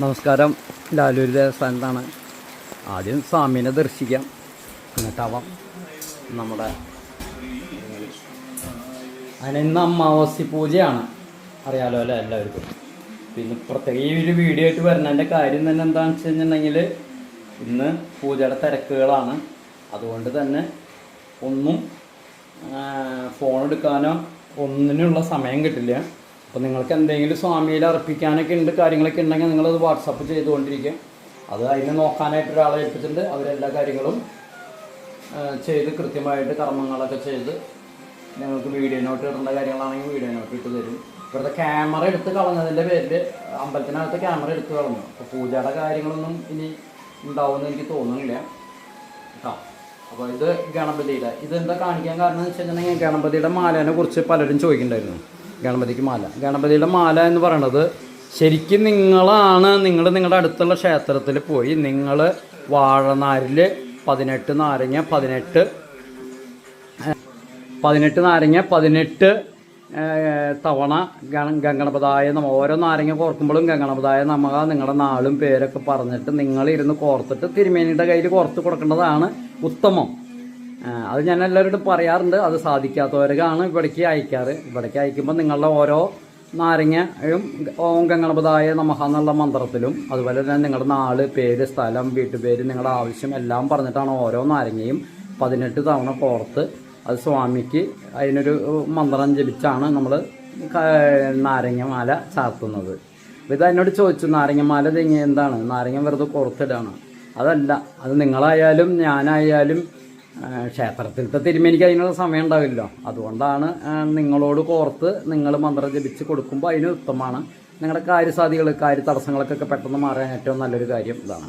നമസ്കാരം. ലാലൂർ ദേവസ്ഥാനത്താണ്. ആദ്യം സ്വാമീനെ ദർശിക്കാം, എന്നിട്ടാവാം നമ്മുടെ അതിന് ഇന്ന് അമാവാസി പൂജയാണ്, അറിയാലോ അല്ലേ എല്ലാവർക്കും. പിന്നെ പ്രത്യേക ഈ ഒരു വീഡിയോ ആയിട്ട് വരുന്നതിൻ്റെ കാര്യം തന്നെ എന്താണെന്ന് വെച്ച് കഴിഞ്ഞിട്ടുണ്ടെങ്കിൽ ഇന്ന് പൂജയുടെ തിരക്കുകളാണ്. അതുകൊണ്ട് തന്നെ ഒന്നും ഫോൺ എടുക്കാനോ ഒന്നിനുള്ള സമയം കിട്ടില്ല. അപ്പോൾ നിങ്ങൾക്ക് എന്തെങ്കിലും സ്വാമിയിൽ അർപ്പിക്കാനൊക്കെ ഉണ്ട്, കാര്യങ്ങളൊക്കെ ഉണ്ടെങ്കിൽ നിങ്ങളത് വാട്സപ്പ് ചെയ്തുകൊണ്ടിരിക്കുക. അത് അതിന് നോക്കാനായിട്ട് ഒരാളെ ഏൽപ്പിച്ചിട്ടുണ്ട്. അവരെല്ലാ കാര്യങ്ങളും ചെയ്ത് കൃത്യമായിട്ട് കർമ്മങ്ങളൊക്കെ ചെയ്ത് ഞങ്ങൾക്ക് വീഡിയോ നോട്ട് ഇടേണ്ട കാര്യങ്ങളാണെങ്കിൽ വീഡിയോ നോട്ട് ഇട്ട് തരും. ഇവിടുത്തെ ക്യാമറ എടുത്ത് കളഞ്ഞതിൻ്റെ പേരിൽ അമ്പലത്തിനകത്ത് ക്യാമറ എടുത്ത് കളഞ്ഞു. അപ്പോൾ പൂജയുടെ കാര്യങ്ങളൊന്നും ഇനി ഉണ്ടാവുമെന്ന് എനിക്ക് തോന്നുന്നില്ല കേട്ടോ. അപ്പോൾ ഇത് ഗണപതിയുടെ ഇതെന്താ കാണിക്കാൻ കാരണം എന്ന് വെച്ച് കഴിഞ്ഞിട്ടുണ്ടെങ്കിൽ ഗണപതിയുടെ മാലേനെ കുറിച്ച് പലരും ചോദിക്കുന്നുണ്ടായിരുന്നു. ഗണപതിയുടെ മാല എന്ന് പറയുന്നത് ശരിക്കും നിങ്ങളുടെ അടുത്തുള്ള ക്ഷേത്രത്തിൽ പോയി നിങ്ങൾ വാഴനാരിൽ 18 നാരങ്ങ 18 തവണ ഗംഗണപതായ നമ, ഓരോ നാരങ്ങ കോർക്കുമ്പോഴും ഗംഗണപതായ നമ നിങ്ങളുടെ നാളും പേരൊക്കെ പറഞ്ഞിട്ട് നിങ്ങളിരുന്ന് കോർത്തിട്ട് തിരുമേനിയുടെ കയ്യിൽ കോർത്ത് കൊടുക്കേണ്ടതാണ് ഉത്തമം. അത് ഞാൻ എല്ലാവരോടും പറയാറുണ്ട്. അത് സാധിക്കാത്തവർക്കാണ് ഇവിടേക്ക് അയക്കാറ്. ഇവിടേക്ക് അയക്കുമ്പോൾ നിങ്ങളുടെ ഓരോ നാരങ്ങയും ഓം ഗംഗണപതായ നമഃ എന്നുള്ള മന്ത്രത്തിലും അതുപോലെ തന്നെ നിങ്ങളുടെ നാള്, പേര്, സ്ഥലം, വീട്ടുപേര്, നിങ്ങളുടെ ആവശ്യം എല്ലാം പറഞ്ഞിട്ടാണ് ഓരോ നാരങ്ങയും 18 തവണ കോർത്ത് അത് സ്വാമിക്ക് അതിനൊരു മന്ത്രം ജപിച്ചാണ് നമ്മൾ നാരങ്ങമാല ചാർത്തുന്നത്. ഇത് എന്നോട് ചോദിച്ചു, നാരങ്ങമാല എന്താണ്, നാരങ്ങ വെറുതെ കോർത്തിടാണ്. അതല്ല, അത് നിങ്ങളായാലും ഞാനായാലും ക്ഷേത്രത്തിലത്തെ തിരുമേനിക്ക് അതിനുള്ള സമയം ഉണ്ടാവില്ലോ. അതുകൊണ്ടാണ് നിങ്ങളോട് കോർത്ത് നിങ്ങൾ മന്ത്രം ജപിച്ച് കൊടുക്കുമ്പോൾ അതിന് ഉത്തമമാണ്. നിങ്ങളുടെ കാര്യസാധികൾ, കാര്യ തടസ്സങ്ങളൊക്കെ പെട്ടെന്ന് മാറാൻ ഏറ്റവും നല്ലൊരു കാര്യം ഇതാണ്.